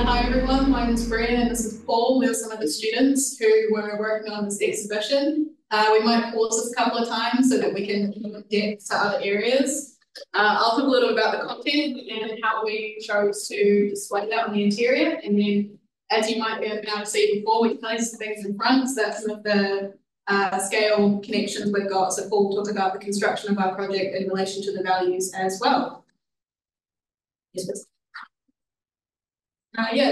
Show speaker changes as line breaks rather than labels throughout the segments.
Hi everyone, my name is Brian and this is Paul. We're some of the students who were working on this exhibition. We might pause this a couple of times so that we can look in depth to other areas. I'll talk a little about the content and how we chose to display that on the interior. And then, as you might be able to see before, we placed things in front. So that's some of the scale connections we've got. So Paul talked about the construction of our project in relation to the values as well. Yes, please.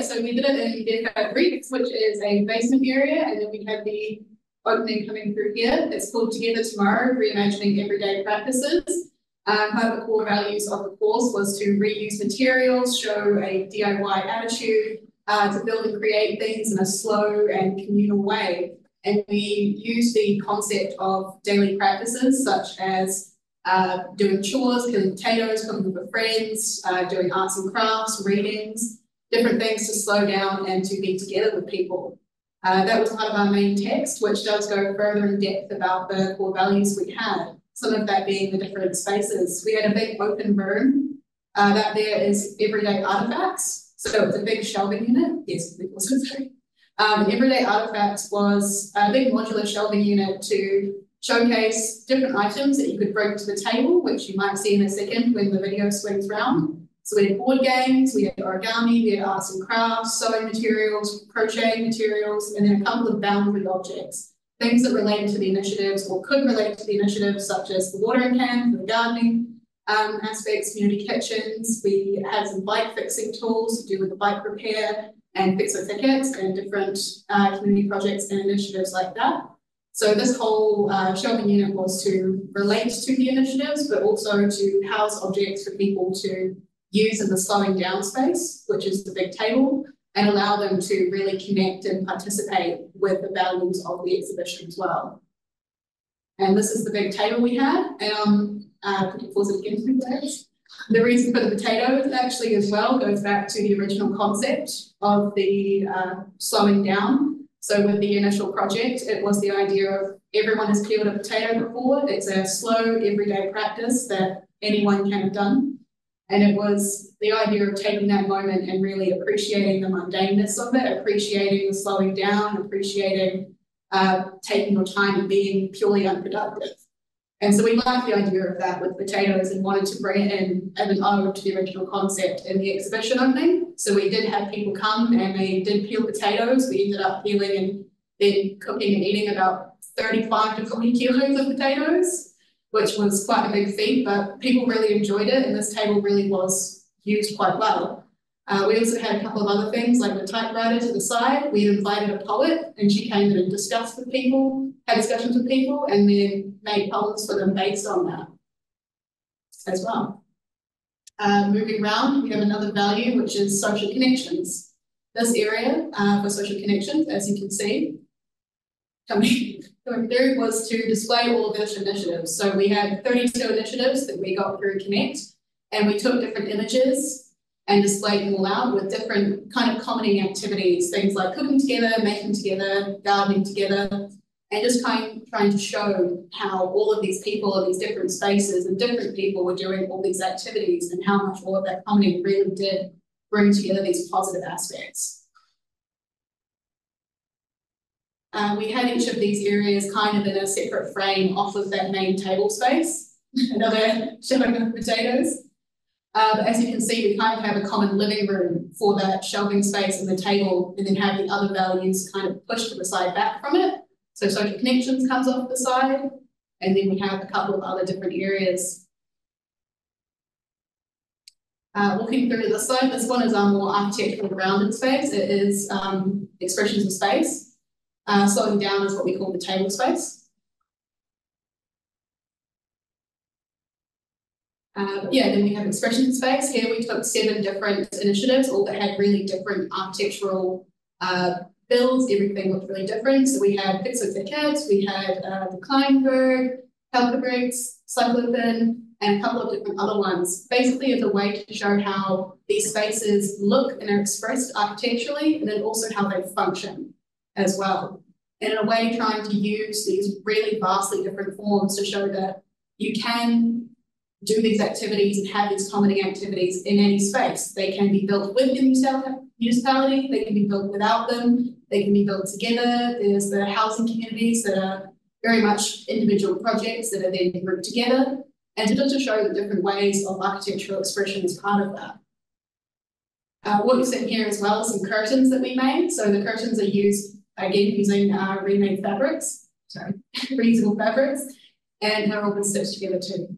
So we did it in EFF&T, which is a basement area, and then we have the opening coming through here. It's called Together Tomorrow, Reimagining Everyday Practices. Part of the core values of the course was to reuse materials, show a DIY attitude, to build and create things in a slow and communal way. And we use the concept of daily practices such as doing chores, peeling potatoes, cooking with friends, doing arts and crafts, readings, different things to slow down and to be together with people. That was part of our main text, which does go further in depth about the core values we had, some of that being the different spaces. We had a big open room. That there is everyday artifacts. So it's a big shelving unit. Yes, big also sorry. Everyday artifacts was a big modular shelving unit to showcase different items that you could bring to the table, which you might see in a second when the video swings round. So we had board games, we had origami, we had arts and crafts, sewing materials, crocheting materials, and then a couple of boundary objects, things that related to the initiatives or could relate to the initiatives, such as the watering can, the gardening aspects, community kitchens. We had some bike fixing tools to do with the bike repair and fixer tickets and different community projects and initiatives like that. So this whole shelving unit was to relate to the initiatives, but also to house objects for people to use in the slowing down space, which is the big table, and allow them to really connect and participate with the values of the exhibition as well. And this is the big table we had. And could you pause it again, please? The reason for the potatoes actually as well goes back to the original concept of the slowing down. So with the initial project, it was the idea of everyone has peeled a potato before. It's a slow everyday practice that anyone can have done. And it was the idea of taking that moment and really appreciating the mundaneness of it, appreciating the slowing down, appreciating taking your time and being purely unproductive. And so we liked the idea of that with potatoes and wanted to bring it in as an ode to the original concept in the exhibition opening. So we did have people come and they did peel potatoes. We ended up peeling and then cooking and eating about 35 to 40 kilos of potatoes, which was quite a big feat, but people really enjoyed it, and this table really was used quite well. We also had a couple of other things, like the typewriter to the side. We invited a poet, and she came in and discussed with people, had discussions with people, and then made poems for them based on that as well. Moving around, we have another value, which is social connections. This area for social connections, as you can see, coming through was to display all of those initiatives. So we had 32 initiatives that we got through CoNECT, and we took different images and displayed them all out with different kind of commoning activities, things like cooking together, making together, gardening together, and just trying to show how all of these people in these different spaces and different people were doing all these activities and how much all of that commoning really did bring together these positive aspects. We had each of these areas kind of in a separate frame off of that main table space, another shelving of potatoes. As you can see, we kind of have a common living room for that shelving space and the table, and then have the other values kind of pushed to the side back from it. So social connections comes off the side, and then we have a couple of other different areas. Walking through to this side, this one is our more architectural grounded space. It is expressions of space. Slowing down is what we call the table space. Then we have expression space. Here we took 7 different initiatives, all that had really different architectural builds. Everything looked really different. So we had fixer tickets, we had the Kleinberg, Helper bricks, cyclopin, and a couple of different other ones. Basically, as a way to show how these spaces look and are expressed architecturally, and then also how they function as well. And in a way, trying to use these really vastly different forms to show that you can do these activities and have these commoning activities in any space. They can be built with the municipality, they can be built without them, they can be built together. There's the housing communities that are very much individual projects that are then grouped together, and just to show the different ways of architectural expression as part of that. What you're seeing here as well is some curtains that we made. So the curtains are used, again, using remade fabrics, reusable fabrics, and they're all been stitched together too.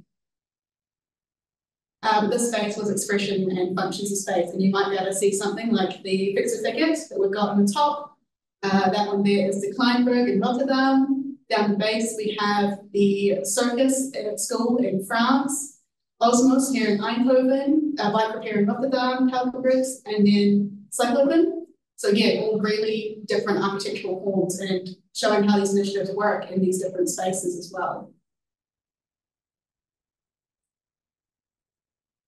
This space was expression and functions of space, and you might be able to see something like the fixer thicket that we've got on the top. That one there is the Kleinburg in Rotterdam. Down the base, we have the circus at school in France, Osmos here in Eindhoven, Bike Repair in Rotterdam, Calverbricks, and then Cyclopen. So yeah, all really different architectural forms and showing how these initiatives work in these different spaces as well.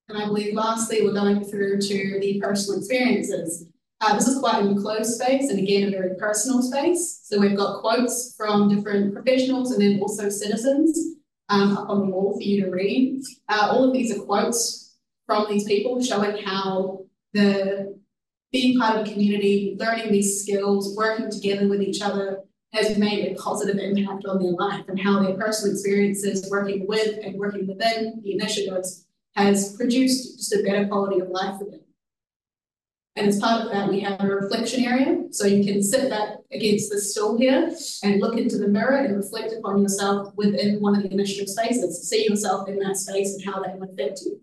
And I believe lastly, we're going through to the personal experiences. This is quite an enclosed space, and again, a very personal space. So we've got quotes from different professionals and then also citizens up on the wall for you to read. All of these are quotes from these people showing how being part of a community, learning these skills, working together with each other has made a positive impact on their life, and how their personal experiences working with and working within the initiatives has produced just a better quality of life for them. And as part of that, we have a reflection area. So you can sit back against the stool here and look into the mirror and reflect upon yourself within one of the initiative spaces. See yourself in that space and how that will affect you.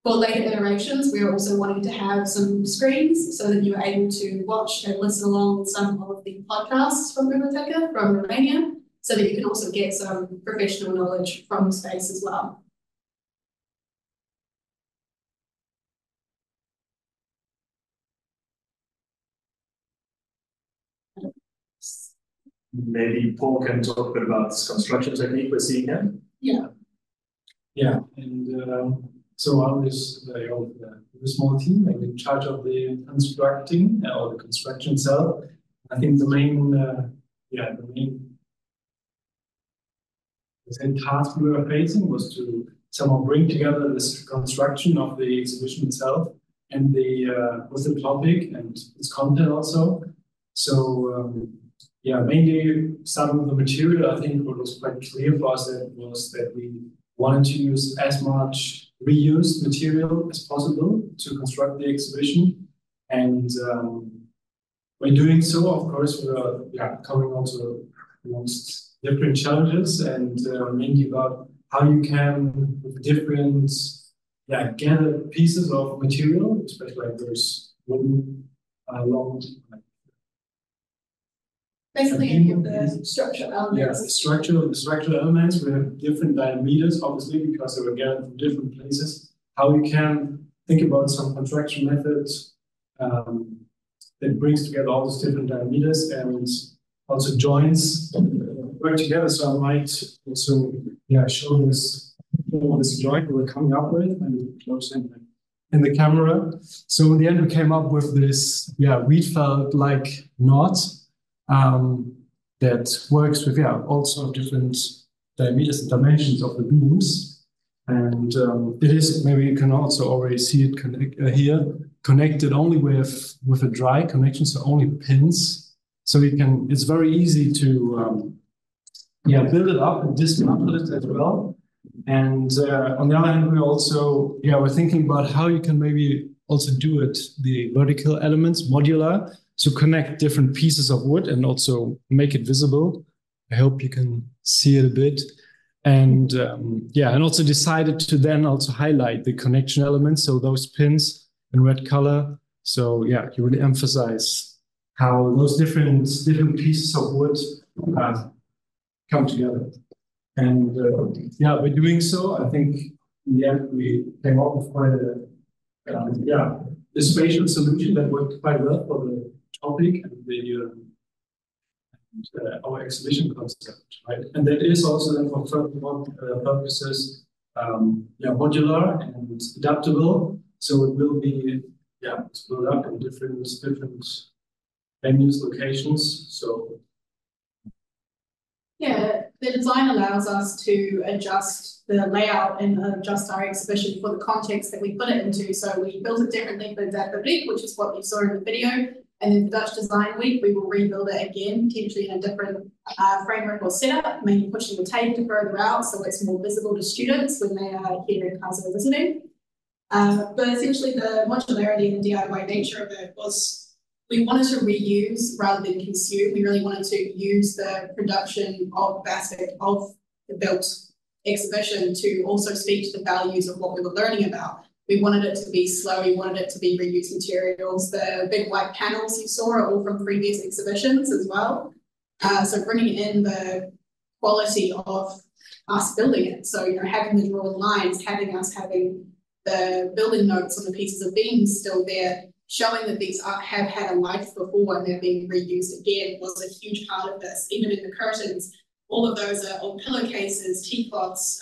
For later iterations, we are also wanting to have some screens so that you are able to watch and listen along with some of the podcasts from Biblioteca from Romania, so that you can also get some professional knowledge from the space as well.
Maybe Paul can talk a bit about this construction technique we're seeing here.
Yeah.
Yeah, and so I was a small team and in charge of the constructing or the construction itself. I think the main task we were facing was to somehow bring together this construction of the exhibition itself and with the topic and its content also. So mainly some of the material, I think what was quite clear for us was that we wanted to use as much reused material as possible to construct the exhibition. And by doing so, of course, we are coming also amongst different challenges and mainly about how you can, with different gathered pieces of material, especially like those wooden long.
Basically, any of the structural elements.
Yeah, the structural elements, we have different diameters, obviously, because they were gathered from different places. How you can think about some construction methods that brings together all those different diameters and also joints work together. So I might also show this joint we're coming up with and close in the camera. So in the end, we came up with this reed felt like knot. That works with also different diameters and dimensions of the beams, and it is, maybe you can also already see it here, connected only with a dry connection, so only pins. So you can, it's very easy to build it up and dismantle it as well. And on the other hand, we also we're thinking about how you can maybe also do it, the vertical elements, modular. So connect different pieces of wood and also make it visible. I hope you can see it a bit. And and also decided to then also highlight the connection elements. So those pins in red color. So you really emphasize how those different pieces of wood come together. And by doing so, I think in the end we came up with quite a spatial solution that worked quite well for the topic and our exhibition concept, right? And that is also then for further purposes, modular and adaptable. So it will be, split up in different venues, locations. So
the design allows us to adjust the layout and adjust our exhibition for the context that we put it into. So we built it differently for that fabric, which is what you saw in the video. And then for Dutch Design Week, we will rebuild it again, potentially in a different framework or setup, maybe pushing the tape to further out so it's more visible to students when they are here in Kazo visiting. But essentially the modularity and the DIY nature of it was, we wanted to reuse rather than consume. We really wanted to use the production of aspect of the built exhibition to also speak to the values of what we were learning about. We wanted it to be slow, we wanted it to be reused materials. The big white panels you saw are all from previous exhibitions as well. So bringing in the quality of us building it. So, you know, having the drawn lines, having the building notes on the pieces of beams still there, showing that these have had a life before and they're being reused again was a huge part of this. Even in the curtains, all of those are old pillowcases, teapots,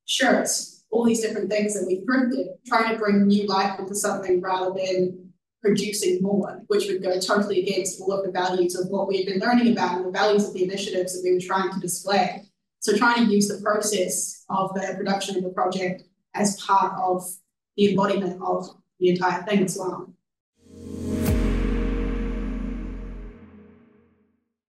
shirts, all these different things that we printed, trying to bring new life into something rather than producing more, which would go totally against all of the values of what we've been learning about and the values of the initiatives that we were trying to display. So trying to use the process of the production of the project as part of the embodiment of the entire thing as well.